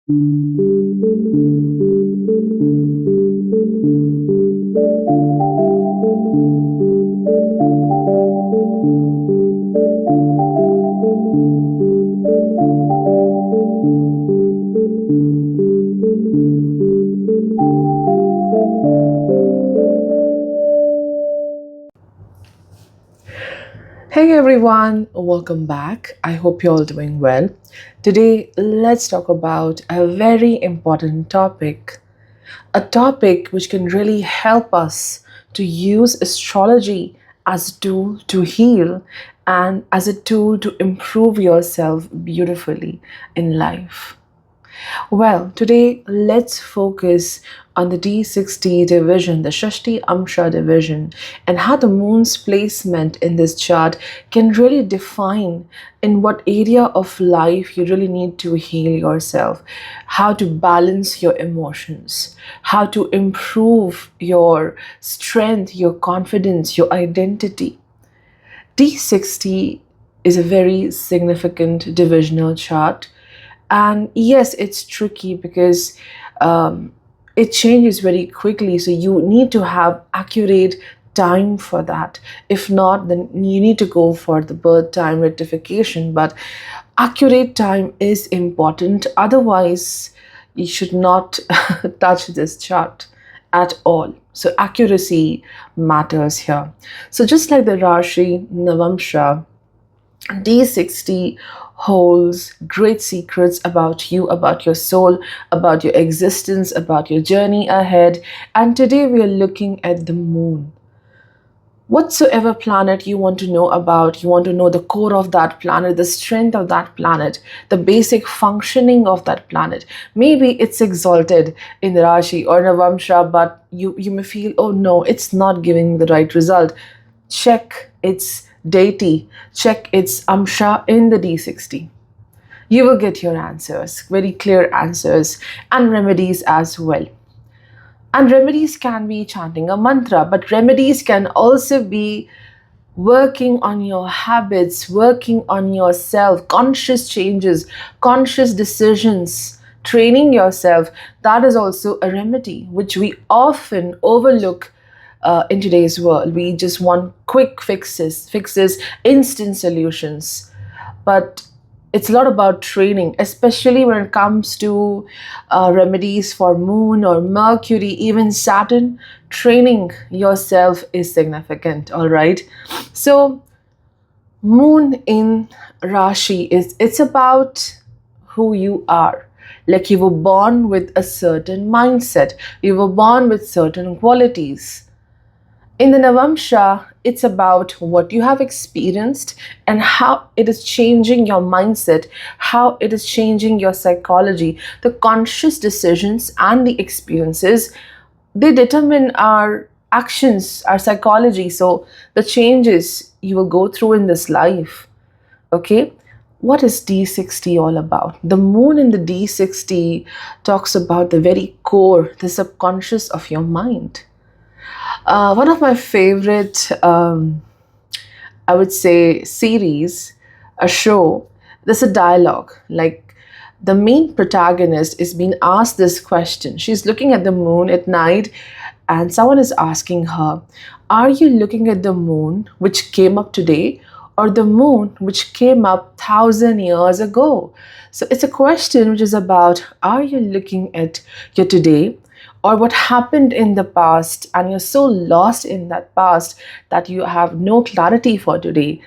Hey everyone, welcome back. I hope you're all doing well. Today, let's talk about a very important topic, a topic which can really help us to use astrology as a tool to heal and as a tool to improve yourself beautifully in life. Well, today let's focus on the D60 division, the Shastiamsha division, and how the moon's placement in this chart can really define in what area of life you really need to heal yourself, how to balance your emotions, how to improve your strength, your confidence, your identity. D60 is a very significant divisional chart. And yes, it's tricky because it changes very quickly. So you need to have accurate time for that. If not, then you need to go for the birth time rectification. But accurate time is important. Otherwise, you should not touch this chart at all. So accuracy matters here. So just like the Rashi Navamsha, D60 holds great secrets about you, about your soul, about your existence, about your journey ahead. And today we are looking at the moon. Whatsoever planet you want to know about, you want to know the core of that planet, the strength of that planet, the basic functioning of that planet. Maybe it's exalted in the Rashi or Navamsha, but you may feel, oh no, it's not giving me the right result. Check its deity, check its Amsha in the D60. You will get your answers, very clear answers, and remedies as well. And remedies can be chanting a mantra, but remedies can also be working on your habits, working on yourself, conscious changes, conscious decisions, training yourself. That is also a remedy, which we often overlook in today's world. We just want quick fixes, instant solutions. But it's a lot about training, especially when it comes to remedies for moon or Mercury, even Saturn. Training yourself is significant, all right? So, moon in Rashi it's about who you are. Like you were born with a certain mindset, you were born with certain qualities. In the Navamsha, it's about what you have experienced and how it is changing your mindset, how it is changing your psychology. The conscious decisions and the experiences, they determine our actions, our psychology. So the changes you will go through in this life. Okay? What is D60 all about? The moon in the D60 talks about the very core, the subconscious of your mind. One of my favorite, I would say, series, a show, there's a dialogue. Like the main protagonist is being asked this question. She's looking at the moon at night, and someone is asking her, are you looking at the moon which came up today, or the moon which came up 1,000 years ago? So it's a question which is about, are you looking at your today, or what happened in the past, and you're so lost in that past that you have no clarity for today?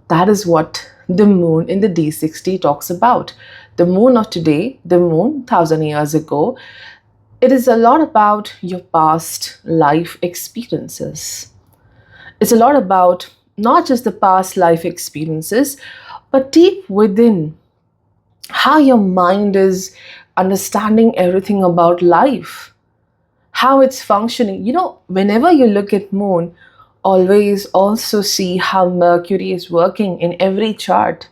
That is what the moon in the D60 talks about. The moon of today, the moon 1,000 years ago, it is a lot about your past life experiences. It's a lot about not just the past life experiences, but deep within how your mind is understanding everything about life, how it's functioning. Whenever you look at moon, always also see how Mercury is working in every chart.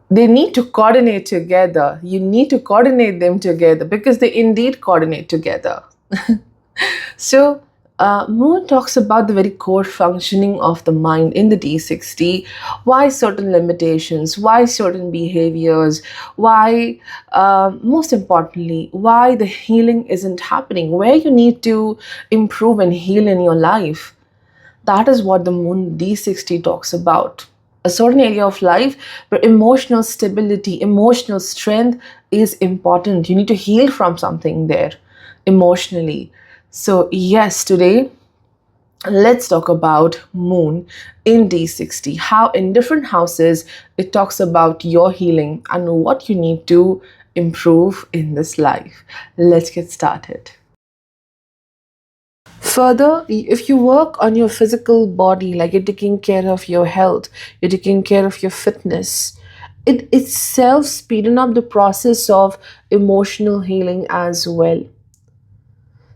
They need to coordinate together. You need to coordinate them together because they indeed coordinate together. So, Moon talks about the very core functioning of the mind in the D60. Why certain limitations, why certain behaviors, why, most importantly, why the healing isn't happening, where you need to improve and heal in your life. That is what the Moon D60 talks about. A certain area of life where emotional stability, emotional strength is important. You need to heal from something there emotionally. So, yes, today let's talk about Moon in D60. How in different houses it talks about your healing and what you need to improve in this life. Let's get started. Further, if you work on your physical body, like you're taking care of your health, you're taking care of your fitness, it itself speeding up the process of emotional healing as well.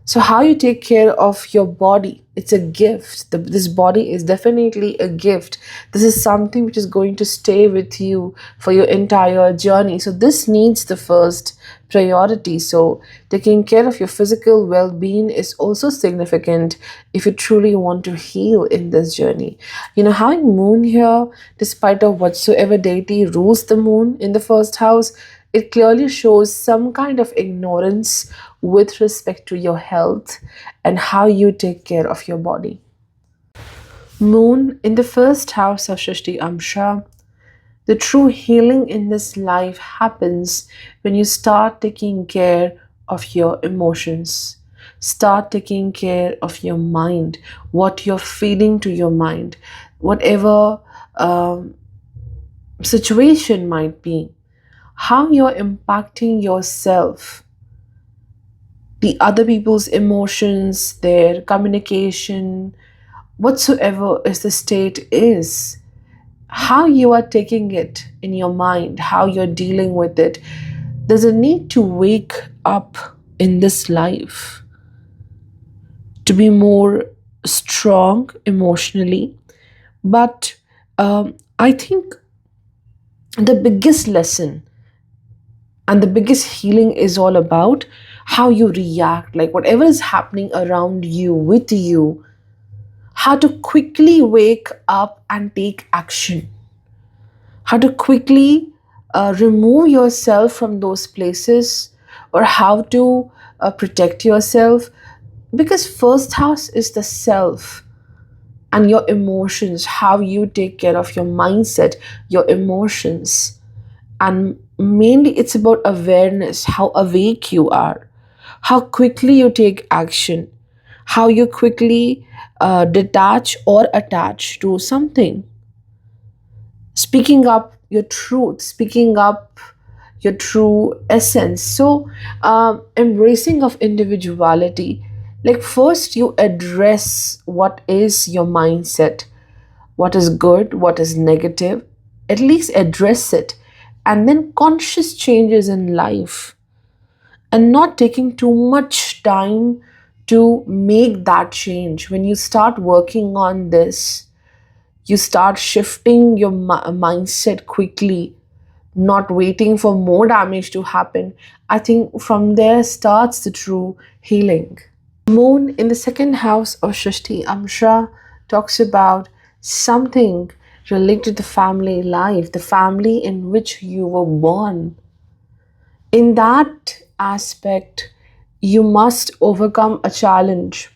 So, how you take care of your body, it's a gift. This body is definitely a gift. This is something which is going to stay with you for your entire journey. So, this needs the first priority. So, taking care of your physical well being is also significant if you truly want to heal in this journey. Having moon here, despite of whatsoever deity rules the moon in the first house, it clearly shows some kind of ignorance with respect to your health and how you take care of your body. Moon in the first house of Shastiamsha, the true healing in this life happens when you start taking care of your emotions. Start taking care of your mind, what you're feeding to your mind, whatever situation might be, how you're impacting yourself, the other people's emotions, their communication, whatsoever is the state is, how you are taking it in your mind, how you're dealing with it. There's a need to wake up in this life to be more strong emotionally. But I think the biggest lesson and the biggest healing is all about how you react, like whatever is happening around you, with you, how to quickly wake up and take action, how to quickly remove yourself from those places, or how to protect yourself. Because first house is the self and your emotions, how you take care of your mindset, your emotions. And mainly, it's about awareness, how awake you are, how quickly you take action, how you quickly detach or attach to something. Speaking up your truth, speaking up your true essence. So, embracing of individuality. Like, first, you address what is your mindset, what is good, what is negative, at least address it, and then conscious changes in life, and not taking too much time to make that change. When you start working on this, you start shifting your mindset quickly, not waiting for more damage to happen. I think from there starts the true healing. Moon in the second house of Shashti Amsha talks about something related to the family life, the family in which you were born. In that aspect, you must overcome a challenge.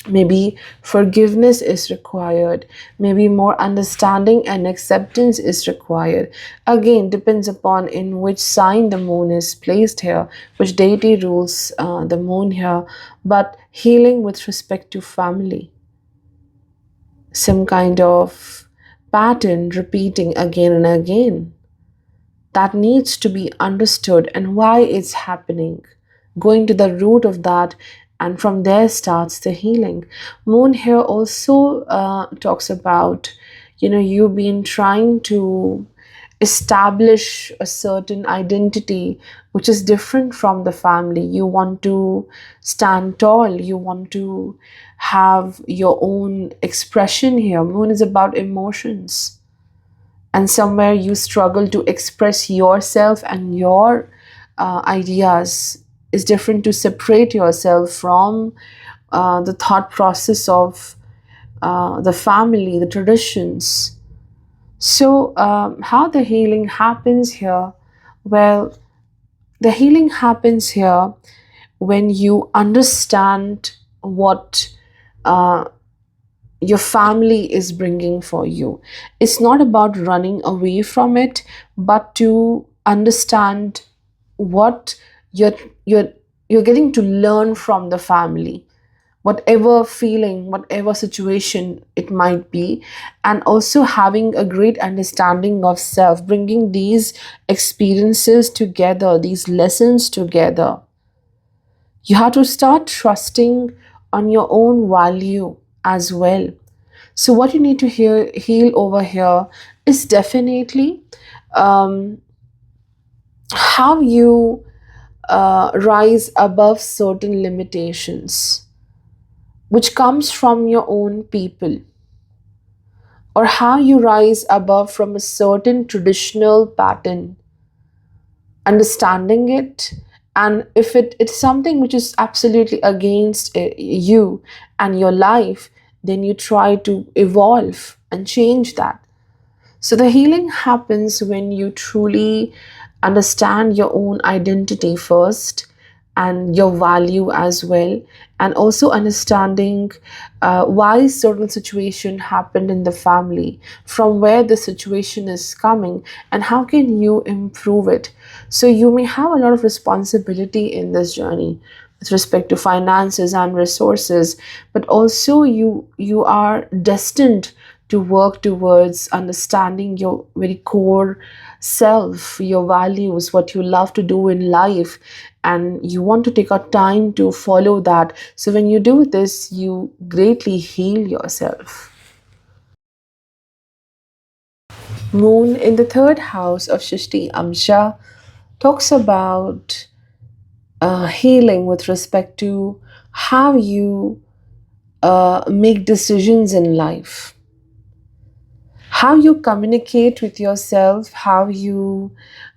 Maybe forgiveness is required. Maybe more understanding and acceptance is required. Again, depends upon in which sign the moon is placed here, which deity rules the moon here. But healing with respect to family, some kind of pattern repeating again and again, that needs to be understood and why it's happening, going to the root of that, and from there starts the healing. Moon here also talks about, you've been trying to establish a certain identity which is different from the family. You want to stand tall, you want to have your own expression here. Moon is about emotions, and somewhere you struggle to express yourself and your ideas. Is different to separate yourself from the thought process of the family, the traditions. So, how the healing happens here? Well, the healing happens here when you understand what uh, your family is bringing for you. It's not about running away from it, but to understand what you're you're you're getting to learn from the family, whatever feeling, whatever situation it might be, and also having a great understanding of self, bringing these experiences together, these lessons together. You have to start trusting on your own value as well. So, what you need to heal over here is definitely um, how you rise above certain limitations, which comes from your own people, or how you rise above from a certain traditional pattern, understanding it. And if it's something which is absolutely against you and your life, then you try to evolve and change that. So the healing happens when you truly understand your own identity first and your value as well, and also understanding why certain situation happened in the family, from where the situation is coming, and how can you improve it. So you may have a lot of responsibility in this journey with respect to finances and resources, but also you are destined to work towards understanding your very core self, your values, what you love to do in life, and you want to take a time to follow that. So when you do this, you greatly heal yourself. Moon in the third house of Shastiamsha talks about healing with respect to how you make decisions in life, how you communicate with yourself, how you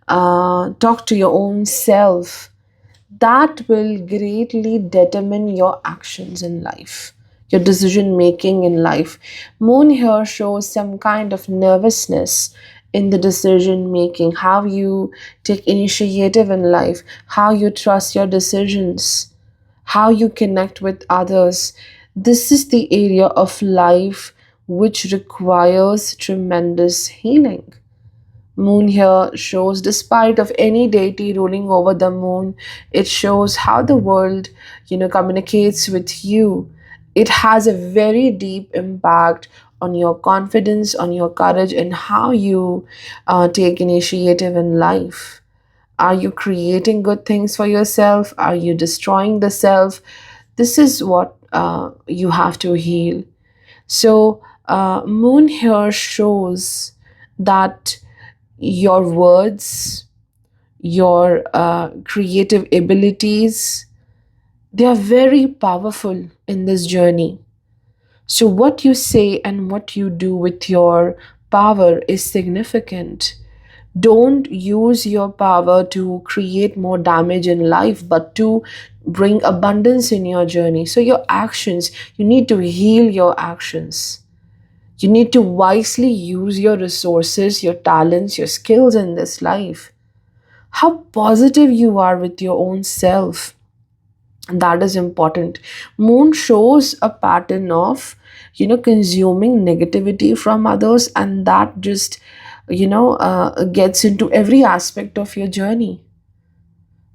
talk to your own self. That will greatly determine your actions in life, your decision making in life. Moon here shows some kind of nervousness in the decision making, how you take initiative in life, how you trust your decisions, how you connect with others. This is the area of life which requires tremendous healing. Moon here shows, despite of any deity ruling over the moon, it shows how the world communicates with you. It has a very deep impact on your confidence, on your courage, and how you take initiative in life. Are you creating good things for yourself? Are you destroying the self? This is what you have to heal. So moon here shows that your words, your creative abilities, they are very powerful in this journey. So, what you say and what you do with your power is significant. Don't use your power to create more damage in life, but to bring abundance in your journey. So, your actions, you need to heal your actions. You need to wisely use your resources, your talents, your skills in this life. How positive you are with your own self. And that is important. Moon shows a pattern of, consuming negativity from others, and that just, gets into every aspect of your journey.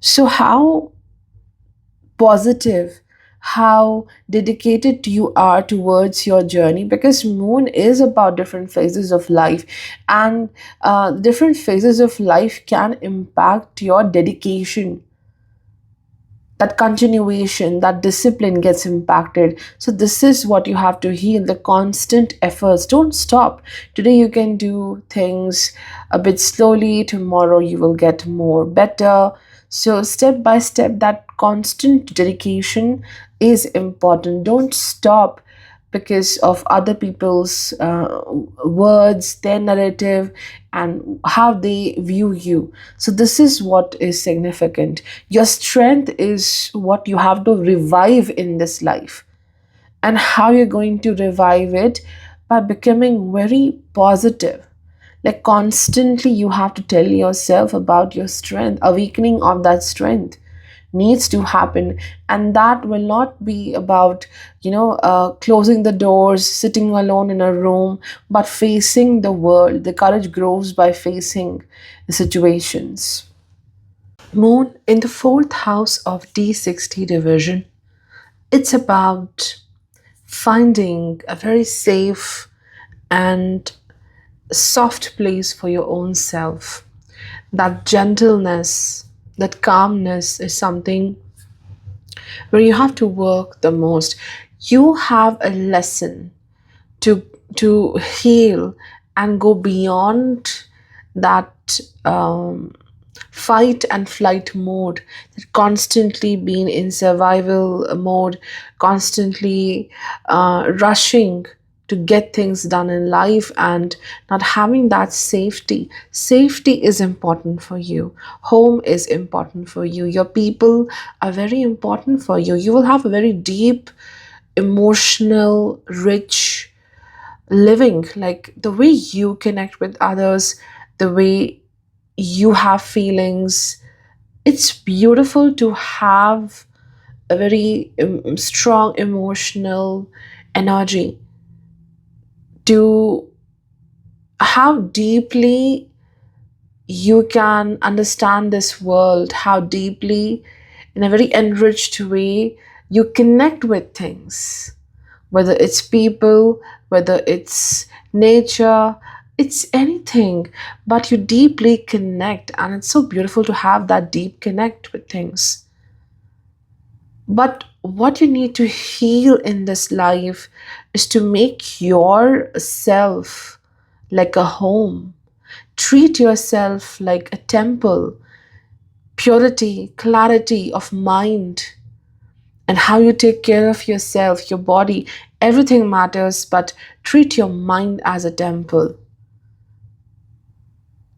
So, how positive, how dedicated you are towards your journey, because moon is about different phases of life, and different phases of life can impact your dedication, that continuation, that discipline gets impacted. So this is what you have to heal, the constant efforts. Don't stop. Today you can do things a bit slowly, tomorrow you will get more better. So step by step, that constant dedication is important. Don't stop because of other people's words, their narrative, and how they view you. So, this is what is significant. Your strength is what you have to revive in this life. And how you're going to revive it? By becoming very positive. Like constantly, you have to tell yourself about your strength. Awakening of that strength needs to happen, and that will not be about closing the doors, sitting alone in a room, but facing the world. The courage grows by facing the situations. Moon in the fourth house of D60 division, it's about finding a very safe and soft place for your own self. That gentleness, that calmness is something where you have to work the most. You have a lesson to heal and go beyond that fight and flight mode, that constantly being in survival mode, constantly rushing to get things done in life and not having that safety. Safety is important for you. Home is important for you. Your people are very important for you. You will have a very deep, emotional, rich living, like the way you connect with others, the way you have feelings. It's beautiful to have a very strong emotional energy, to how deeply you can understand this world, how deeply, in a very enriched way, you connect with things, whether it's people, whether it's nature, it's anything, but you deeply connect, and it's so beautiful to have that deep connect with things. But what you need to heal in this life is to make yourself like a home. Treat yourself like a temple. Purity, clarity of mind, and how you take care of yourself, your body, everything matters, but treat your mind as a temple.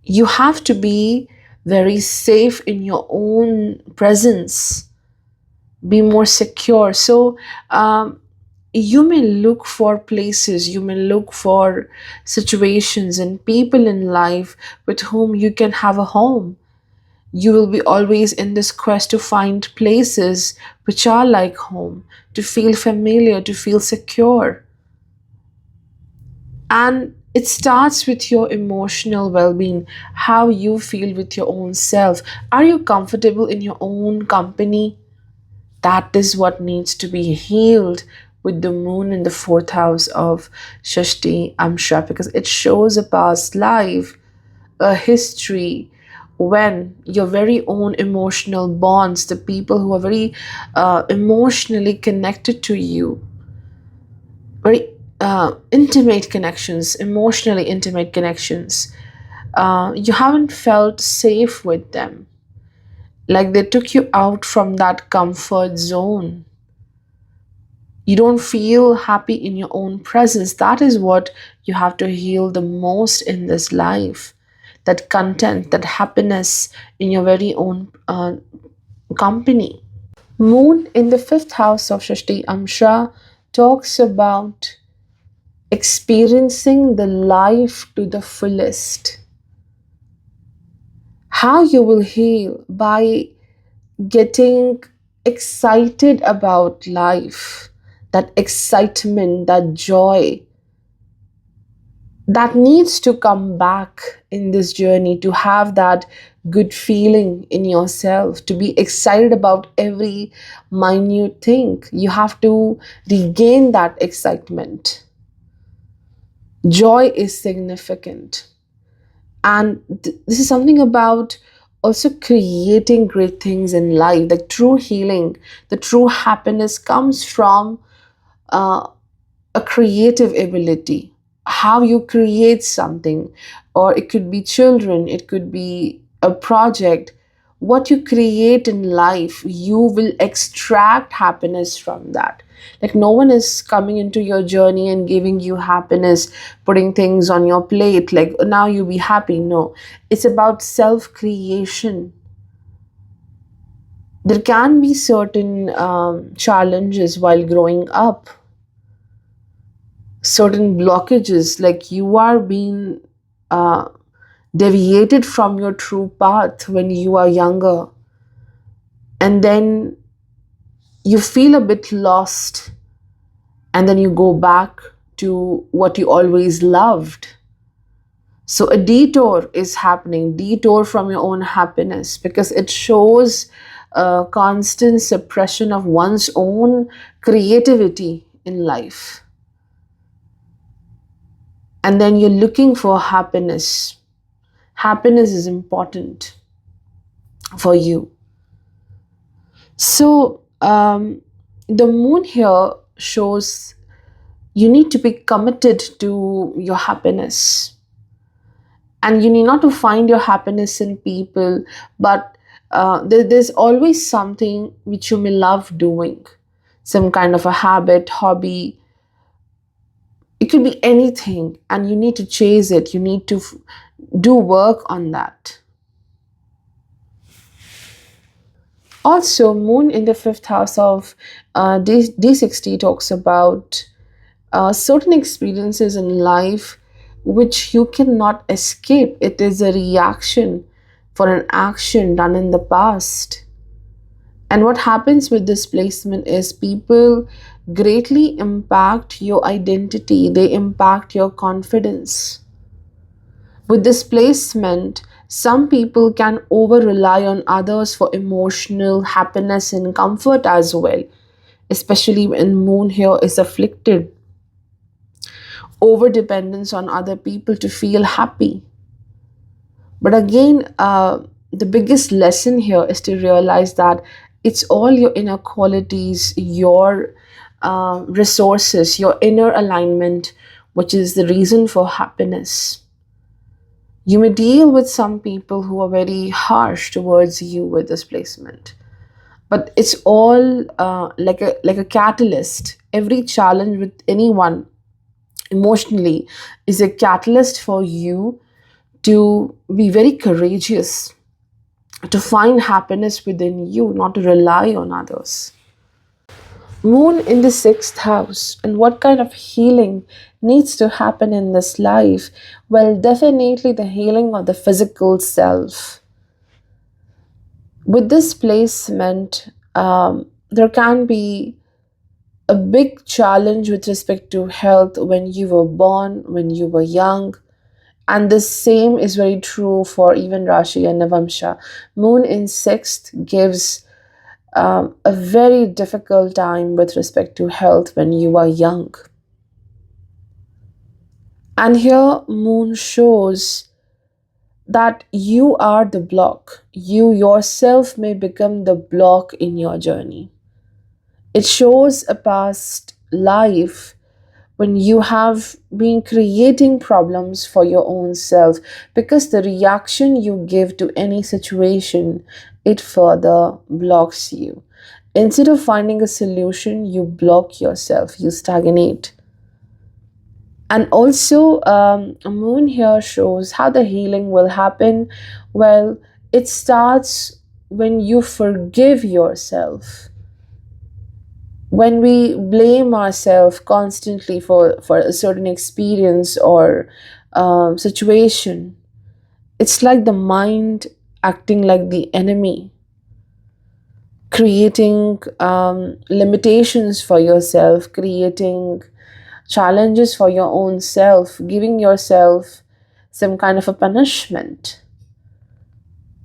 You have to be very safe in your own presence, be more secure. So, you may look for places, you may look for situations and people in life with whom you can have a home. You will be always in this quest to find places which are like home, to feel familiar, to feel secure. And it starts with your emotional well being, how you feel with your own self. Are you comfortable in your own company? That is what needs to be healed with the moon in the fourth house of Shashti Amsha, because it shows a past life, a history, when your very own emotional bonds, the people who are very emotionally connected to you, very intimate connections, emotionally intimate connections, you haven't felt safe with them. Like they took you out from that comfort zone. You don't feel happy in your own presence. That is what you have to heal the most in this life. That content, that happiness in your very own company. Moon in the fifth house of Shashti Amsha talks about experiencing the life to the fullest. How you will heal by getting excited about life, that excitement, that joy, that needs to come back in this journey, to have that good feeling in yourself, to be excited about every minute thing. You have to regain that excitement. Joy is significant. And this is something about also creating great things in life. Like true healing, the true happiness comes from uh, a creative ability, how you create something, or it could be children, it could be a project. What you create in life, you will extract happiness from that. Like no one is coming into your journey and giving you happiness, putting things on your plate like now you be happy. No, it's about self creation. There can be certain challenges while growing up, certain blockages, like you are being uh, deviated from your true path when you are younger, and then you feel a bit lost, and then you go back to what you always loved. So a detour is happening, detour from your own happiness, because it shows a constant suppression of one's own creativity in life. And then you're looking for happiness. Happiness is important for you. So the moon here shows you need to be committed to your happiness, and you need not to find your happiness in people, but there's always something which you may love doing, some kind of a habit, hobby. It could be anything, and you need to chase it. You need to do work on that. Also, moon in the fifth house of D60 talks about certain experiences in life which you cannot escape. It is a reaction for an action done in the past. And what happens with this placement is people greatly impact your identity, they impact your confidence. With this placement, some people can over rely on others for emotional happiness and comfort as well, especially when moon here is afflicted. Over dependence on other people to feel happy. But again, the biggest lesson here is to realize that it's all your inner qualities, your resources, your inner alignment, which is the reason for happiness. You may deal with some people who are very harsh towards you with this placement, but it's all like a catalyst. Every challenge with anyone emotionally is a catalyst for you to be very courageous, to find happiness within you, not to rely on others. Moon in the sixth house, and what kind of healing needs to happen in this life? Well, definitely the healing of the physical self. With this placement, there can be a big challenge with respect to health when you were born, when you were young. And the same is very true for even Rashi and Navamsha. Moon in sixth gives a very difficult time with respect to health when you are young. And here, Moon shows that you are the block. You yourself may become the block in your journey. It shows a past life when you have been creating problems for your own self, because the reaction you give to any situation, it further blocks you. Instead of finding a solution, you block yourself, you stagnate. And also, a moon here shows how the healing will happen. Well, it starts when you forgive yourself. When we blame ourselves constantly for a certain experience or situation, it's like the mind acting like the enemy, creating limitations for yourself, creating challenges for your own self, giving yourself some kind of a punishment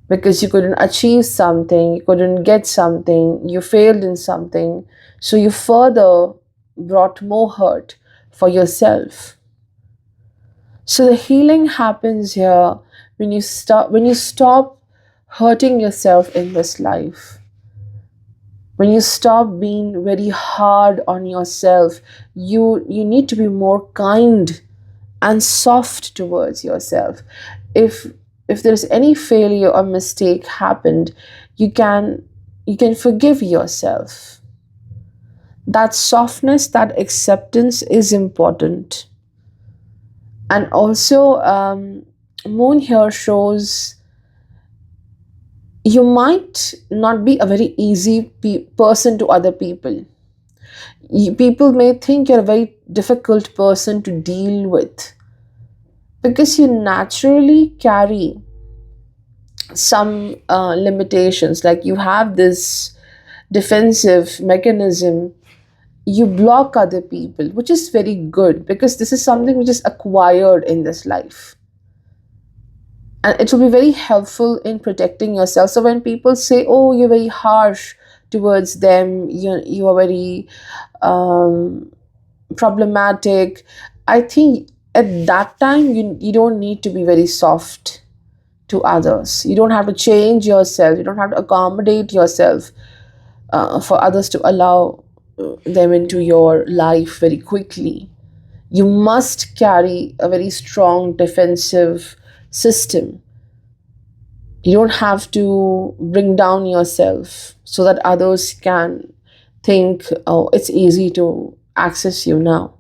because you couldn't achieve something, you couldn't get something, you failed in something. So you further brought more hurt for yourself. So the healing happens here when you stop hurting yourself in this life. When you stop being very hard on yourself, you need to be more kind and soft towards yourself. If there's any failure or mistake happened, you can forgive yourself. That softness, that acceptance is important. And also, moon here shows you might not be a very easy person to other people. People may think you're a very difficult person to deal with because you naturally carry some limitations. Like you have this defensive mechanism, you block other people, which is very good because this is something which is acquired in this life. And it will be very helpful in protecting yourself. So when people say, oh, you're very harsh towards them, you are very um, problematic, I think at that time you don't need to be very soft to others. You don't have to change yourself, you don't have to accommodate yourself for others to allow them into your life very quickly. You must carry a very strong defensive system. You don't have to bring down yourself so that others can think, oh, it's easy to access you now.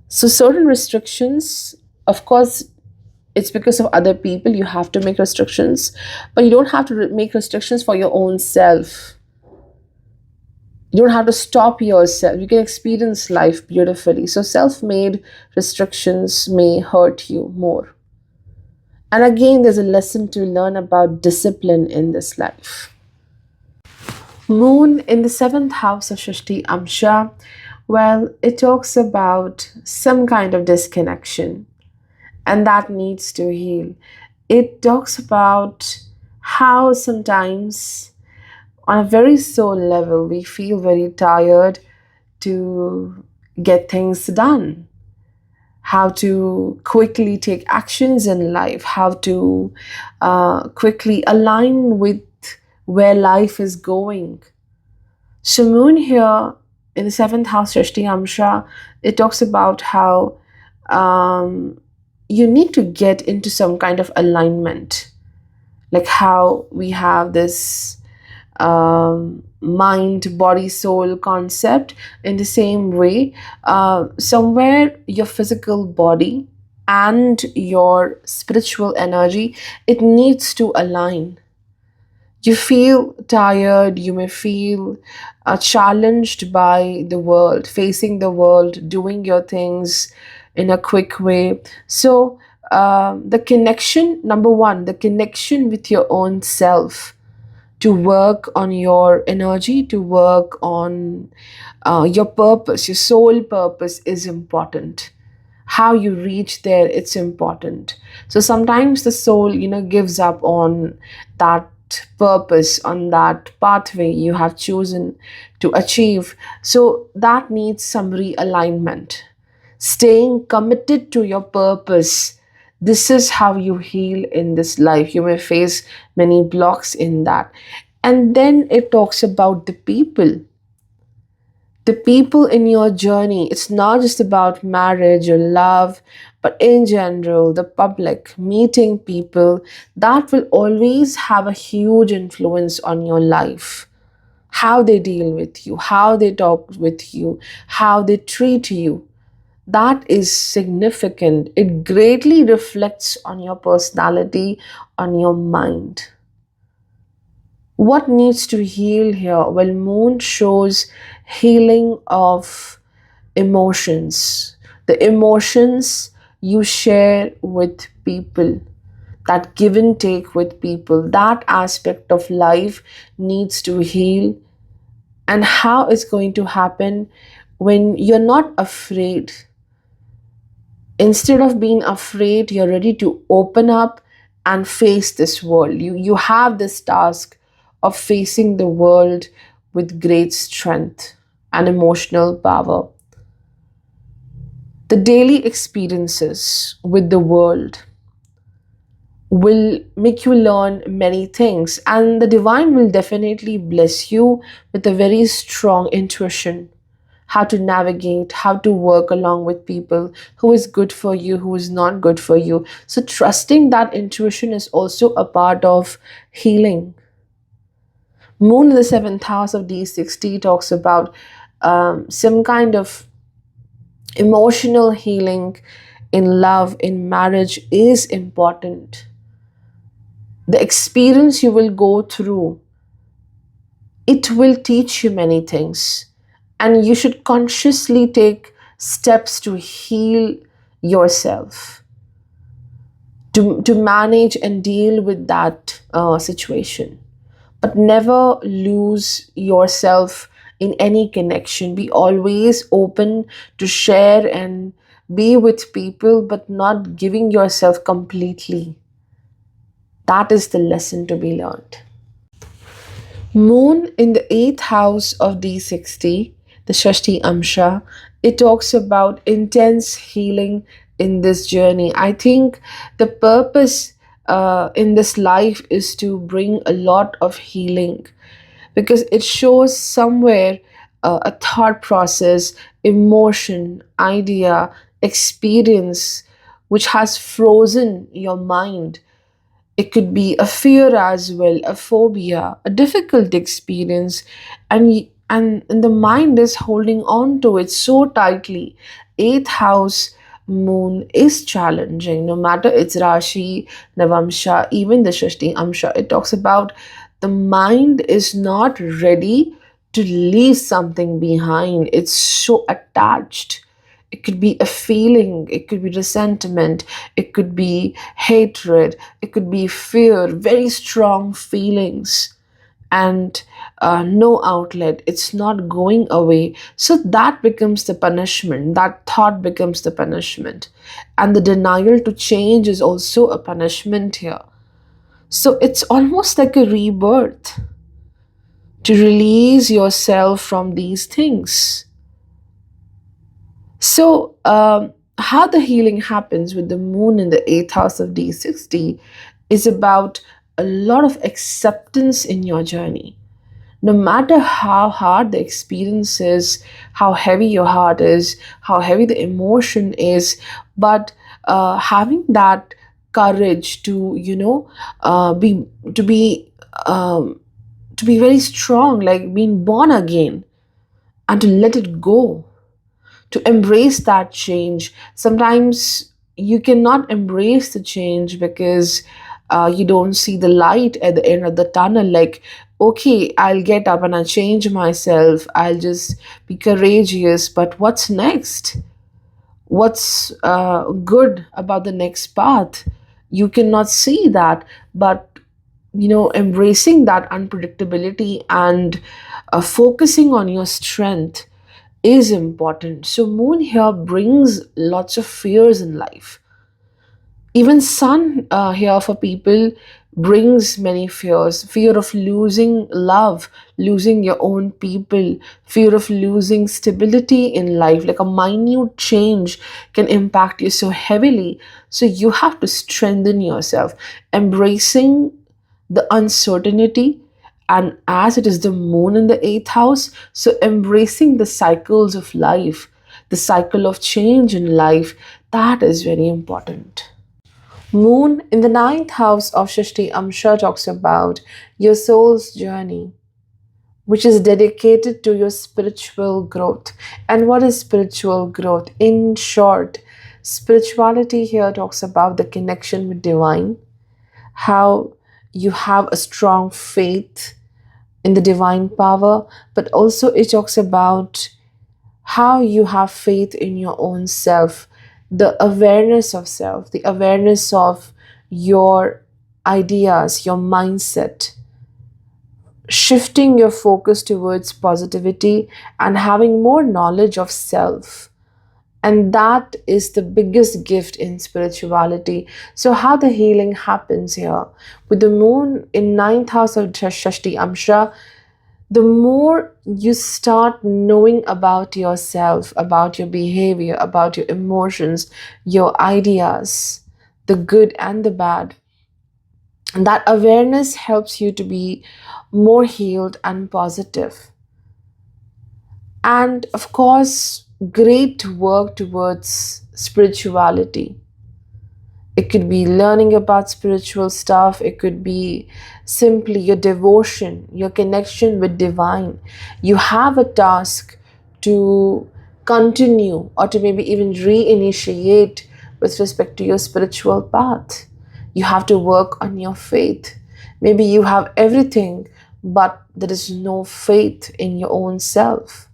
So, certain restrictions, of course, it's because of other people, you have to make restrictions, but you don't have to make restrictions for your own self. You don't have to stop yourself. You can experience life beautifully. So, self made restrictions may hurt you more. And again, there's a lesson to learn about discipline in this life. Moon in the seventh house of Shastiamsha, well, it talks about some kind of disconnection, and that needs to heal. It talks about how sometimes, on a very soul level, we feel very tired to get things done, how to quickly take actions in life, how to quickly align with where life is going. So, Moon here in the seventh house, Shrishti Amsha, it talks about how um, you need to get into some kind of alignment, like how we have this mind, body, soul concept. In the same way, somewhere your physical body and your spiritual energy, it needs to align. You feel tired, you may feel challenged by the world, facing the world, doing your things in a quick way. So the connection, number one, the connection with your own self, to work on your energy, to work on your purpose, your soul purpose is important. How you reach there, it's important. So sometimes the soul, gives up on that purpose, on that pathway you have chosen to achieve. So that needs some realignment. Staying committed to your purpose, this is how you heal in this life. You may face many blocks in that. And then it talks about the people in your journey. It's not just about marriage or love, but in general, the public, meeting people, that will always have a huge influence on your life. How they deal with you, how they talk with you, how they treat you, that is significant. It greatly reflects on your personality, on your mind. What needs to heal here? Well, Moon shows healing of emotions, the emotions you share with people, that give and take with people, that aspect of life needs to heal. And how it's going to happen? When you're not afraid, instead of being afraid, you're ready to open up and face this world. You have this task of facing the world with great strength and emotional power. The daily experiences with the world will make you learn many things, and the divine will definitely bless you with a very strong intuition, how to navigate, how to work along with people, who is good for you, who is not good for you. So trusting that intuition is also a part of healing. Moon in the seventh house of D60 talks about some kind of emotional healing in love, in marriage is important. The experience you will go through, it will teach you many things. And you should consciously take steps to heal yourself, to manage and deal with that situation. But never lose yourself in any connection. Be always open to share and be with people, but not giving yourself completely. That is the lesson to be learned. Moon in the eighth house of D60, the Shastiamsha, it talks about intense healing in this journey. I think the purpose in this life is to bring a lot of healing, because it shows somewhere a thought process, emotion, idea, experience which has frozen your mind. It could be a fear as well, a phobia, a difficult experience, and the mind is holding on to it so tightly. Eighth house moon is challenging, no matter it's Rashi, Navamsha, even the Shashti Amsha. It talks about the mind is not ready to leave something behind. It's so attached. It could be a feeling, it could be resentment, it could be hatred, it could be fear, very strong feelings, and no outlet. It's not going away. So that becomes the punishment. That thought becomes the punishment. And the denial to change is also a punishment here. So it's almost like a rebirth to release yourself from these things. So, how the healing happens with the moon in the eighth house of D60 is about a lot of acceptance in your journey. No matter how hard the experience is, how heavy your heart is, how heavy the emotion is, but having that courage to, be to be um, to be very strong, like being born again, and to let it go, to embrace that change. Sometimes you cannot embrace the change because you don't see the light at the end of the tunnel. Like, okay, I'll get up and I'll change myself, I'll just be courageous, but what's next? What's good about the next path? You cannot see that. But embracing that unpredictability and focusing on your strength is important. So, moon here brings lots of fears in life. Even sun here for people brings many fears: fear of losing love, losing your own people, fear of losing stability in life. Like a minute change can impact you so heavily. So, you have to strengthen yourself, embracing the uncertainty. And as it is the moon in the eighth house, so embracing the cycles of life, the cycle of change in life, that is very important. Moon in the ninth house of Shashti Amsha talks about your soul's journey, which is dedicated to your spiritual growth. And what is spiritual growth? In short, spirituality here talks about the connection with divine, how you have a strong faith in the divine power, but also it talks about how you have faith in your own self, the awareness of self, the awareness of your ideas, your mindset, shifting your focus towards positivity and having more knowledge of self. And that is the biggest gift in spirituality. So, how the healing happens here with the moon in ninth house of Shashti Amsha, the more you start knowing about yourself, about your behavior, about your emotions, your ideas, the good and the bad, and that awareness helps you to be more healed and positive. And of course, great work towards spirituality. It could be learning about spiritual stuff. It could be simply your devotion, your connection with divine. You have a task to continue or to maybe even reinitiate with respect to your spiritual path. You have to work on your faith. Maybe you have everything, but there is no faith in your own self.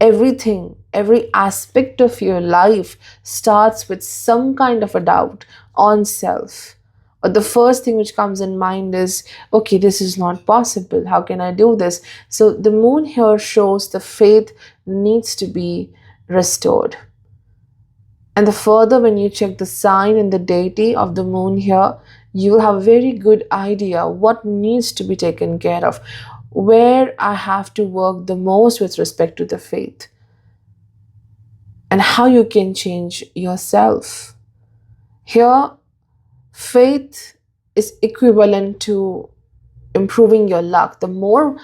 Everything, every aspect of your life starts with some kind of a doubt on self. Or the first thing which comes in mind is, okay, this is not possible. How can I do this? So the moon here shows the faith needs to be restored. And the further when you check the sign and the deity of the moon here, you will have a very good idea what needs to be taken care of, where I have to work the most with respect to the faith, and how you can change yourself. Here, faith is equivalent to improving your luck. The more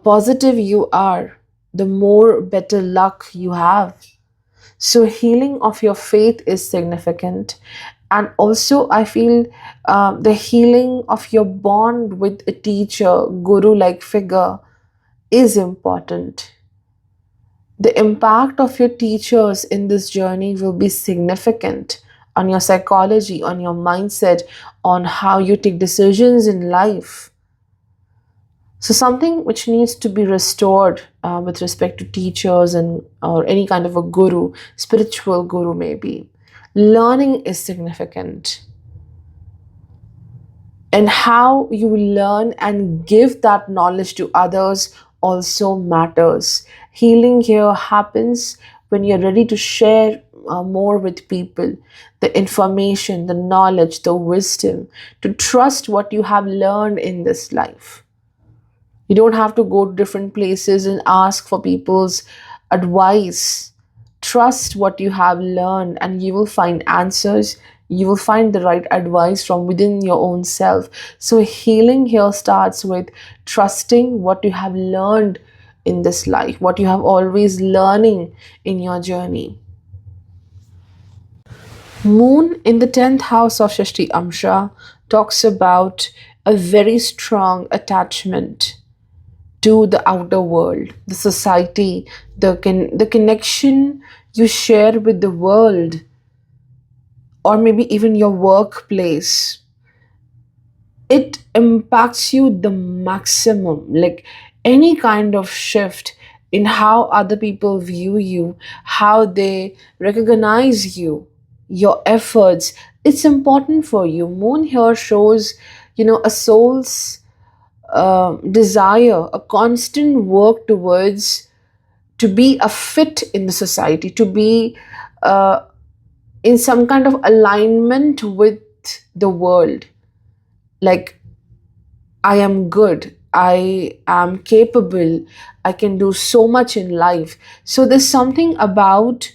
positive you are, the more better luck you have. So, healing of your faith is significant. And also, I feel the healing of your bond with a teacher, guru like figure is important. The impact of your teachers in this journey will be significant on your psychology, on your mindset, on how you take decisions in life. So something which needs to be restored with respect to teachers and or any kind of a guru, spiritual guru maybe. Learning is significant. And how you learn and give that knowledge to others also matters. Healing here happens when you're ready to share more with people the information, the knowledge, the wisdom, to trust what you have learned in this life. You don't have to go to different places and ask for people's advice. Trust what you have learned, and you will find answers. You will find the right advice from within your own self. So, healing here starts with trusting what you have learned in this life, what you have always learning in your journey. Moon in the 10th house of Shastiamsha talks about a very strong attachment to the outer world, the society, the connection you share with the world, or maybe even your workplace. It impacts you the maximum. Like any kind of shift in how other people view you, how they recognize you, your efforts, it's important for you. Moon here shows, a soul's desire, a constant work towards to be a fit in the society, to be uh, in some kind of alignment with the world. Like, I am good, I am capable, I can do so much in life. So, there's something about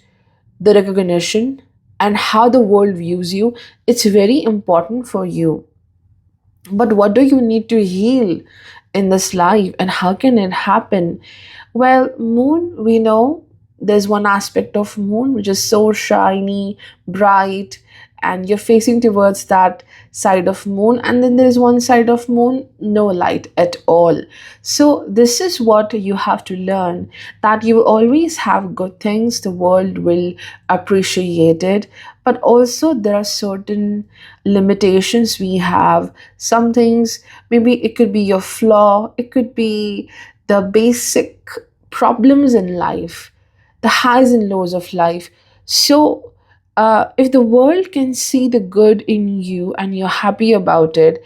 the recognition and how the world views you. It's very important for you. But what do you need to heal in this life, and how can it happen? Well, moon, we know there's one aspect of moon which is so shiny, bright, and you're facing towards that side of moon, and then there's one side of moon, no light at all. So this is what you have to learn, that you will always have good things, the world will appreciate it, but also there are certain limitations we have. Some things, maybe it could be your flaw, it could be the basic problems in life, the highs and lows of life. So, if the world can see the good in you and you're happy about it,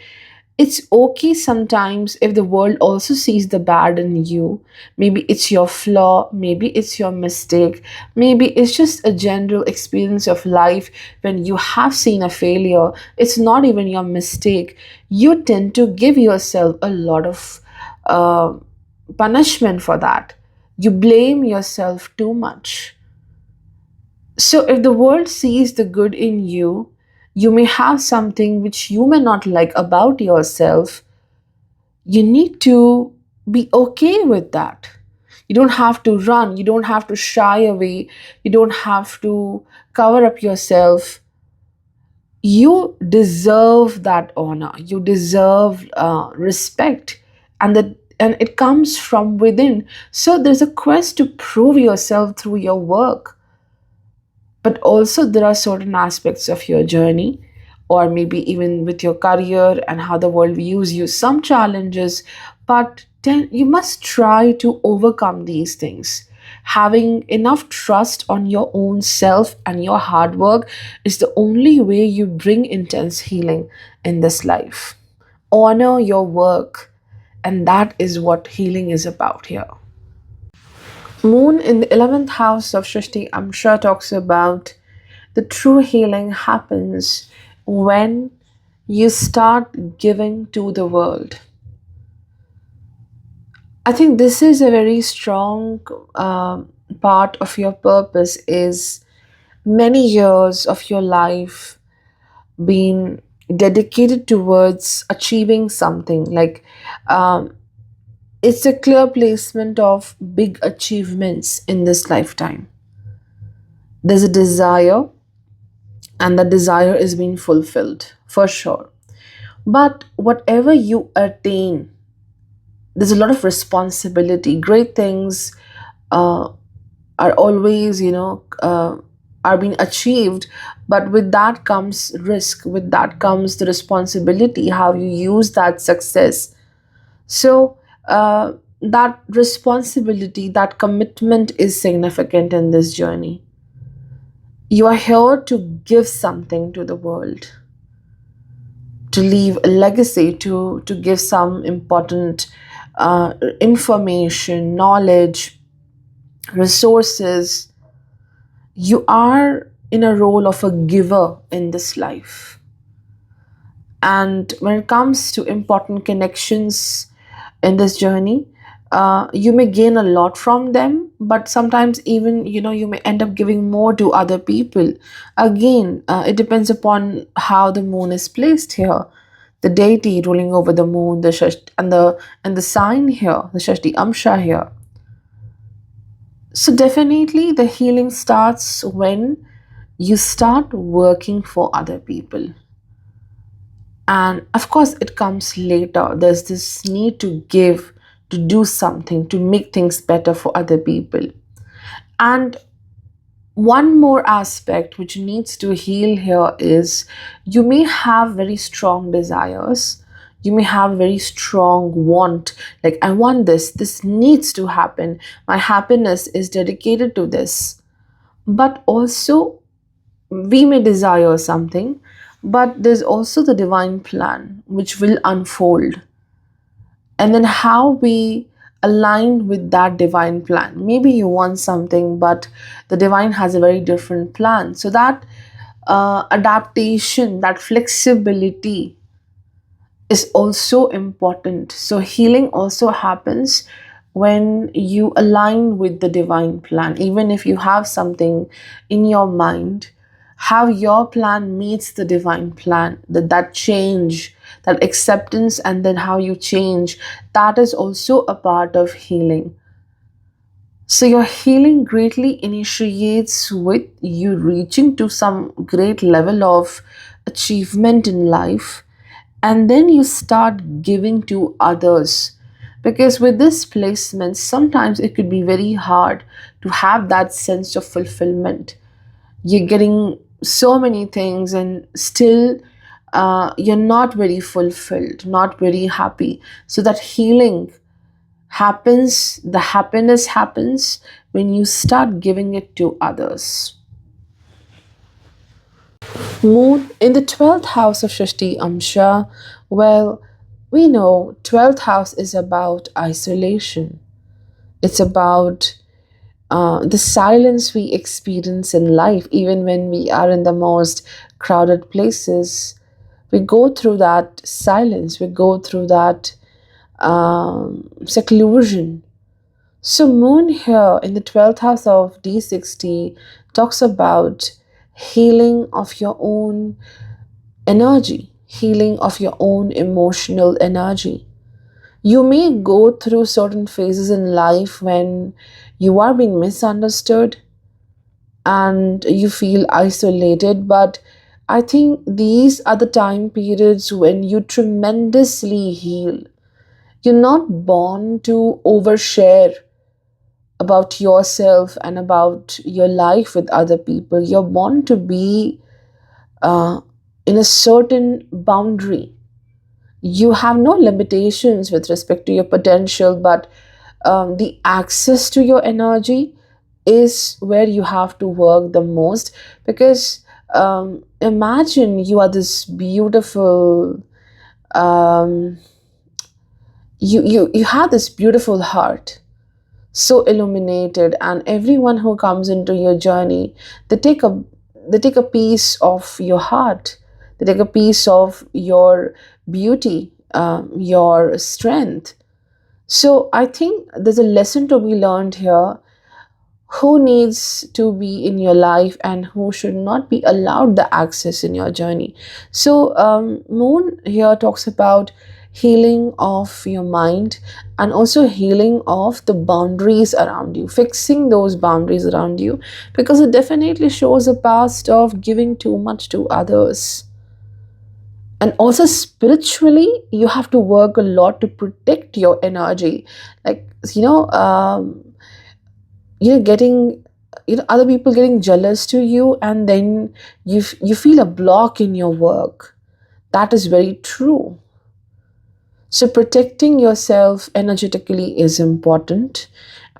it's okay sometimes if the world also sees the bad in you. Maybe it's your flaw, maybe it's your mistake, maybe it's just a general experience of life when you have seen a failure. It's not even your mistake. You tend to give yourself a lot of uh, punishment for that. You blame yourself too much. So, if the world sees the good in you, you may have something which you may not like about yourself. You need to be okay with that. You don't have to run, you don't have to shy away, you don't have to cover up yourself. You deserve that honor, you deserve respect, and it comes from within. So, there's a quest to prove yourself through your work, but also there are certain aspects of your journey, or maybe even with your career and how the world views you, some challenges, but then you must try to overcome these things. Having enough trust on your own self and your hard work is the only way you bring intense healing in this life. Honor your work, and that is what healing is about here. Moon in the 11th house of Shastiamsha talks about the true healing happens when you start giving to the world. I think this is a very strong part of your purpose is many years of your life being dedicated towards achieving something like it's a clear placement of big achievements in this lifetime. There's a desire, and the desire is being fulfilled for sure. But whatever you attain, there's a lot of responsibility. Great things uh, are always, are being achieved, but with that comes risk, with that comes the responsibility, how you use that success. So, that responsibility, that commitment is significant in this journey. You are here to give something to the world, to leave a legacy, to give some important information, knowledge, resources. You are in a role of a giver in this life. And when it comes to important connections in this journey, you may gain a lot from them, but sometimes even you may end up giving more to other people. Again, it depends upon how the moon is placed here, the deity ruling over the moon, the and the sign here, the Shashti Amsha here. So definitely the healing starts when you start working for other people. And of course, it comes later. There's this need to give, to do something, to make things better for other people. And one more aspect which needs to heal here is you may have very strong desires. You may have very strong want, like, I want this needs to happen. My happiness is dedicated to this. But also, we may desire something, but there's also the divine plan which will unfold. And then how we align with that divine plan. Maybe you want something, but the divine has a very different plan. So that adaptation, that flexibility is also important. So healing also happens when you align with the divine plan. Even if you have something in your mind, how your plan meets the divine plan, that change, that acceptance, and then how you change, that is also a part of healing. So your healing greatly initiates with you reaching to some great level of achievement in life, and then you start giving to others. Because with this placement, sometimes it could be very hard to have that sense of fulfillment. You're getting so many things, and still you're not very fulfilled, not very happy. So that healing happens, the happiness happens when you start giving it to others. Moon in the 12th house of Shashti Amsha. Well, we know 12th house is about isolation. It's about the silence we experience in life, even when we are in the most crowded places. We go through that silence, we go through that seclusion. So, Moon here in the 12th house of D60 talks about healing of your own energy, healing of your own emotional energy. You may go through certain phases in life when you are being misunderstood and you feel isolated, but I think these are the time periods when you tremendously heal. You're not born to overshare about yourself and about your life with other people. You're born to be uh, in a certain boundary. You have no limitations with respect to your potential, but the access to your energy, is where you have to work the most, because imagine you are this beautiful, um, you have this beautiful heart, so illuminated, and everyone who comes into your journey, they take a they take a piece of your heart, they take a piece of your beauty, your strength. So I think there's a lesson to be learned here: who needs to be in your life and who should not be allowed the access in your journey. So Moon here talks about healing of your mind, and also healing of the boundaries around you, fixing those boundaries around you, because it definitely shows a past of giving too much to others. And also spiritually, you have to work a lot to protect your energy, like, you know um, getting, other people getting jealous to you, and then you feel a block in your work. That is very true. So protecting yourself energetically is important.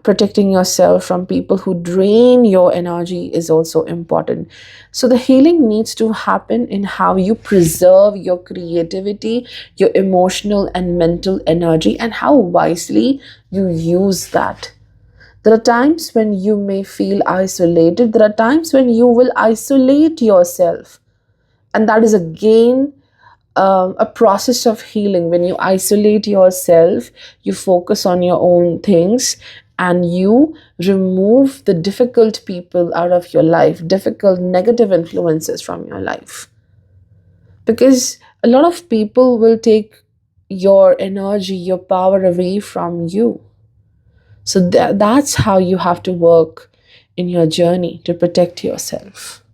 Protecting yourself from people who drain your energy is also important. So the healing needs to happen in how you preserve your creativity, your emotional and mental energy, and how wisely you use that. There are times when you may feel isolated. There are times when you will isolate yourself. And that is again a process of healing. When you isolate yourself, you focus on your own things, and you remove the difficult people out of your life, difficult negative influences from your life. Because a lot of people will take your energy, your power away from you. So that's how you have to work in your journey to protect yourself.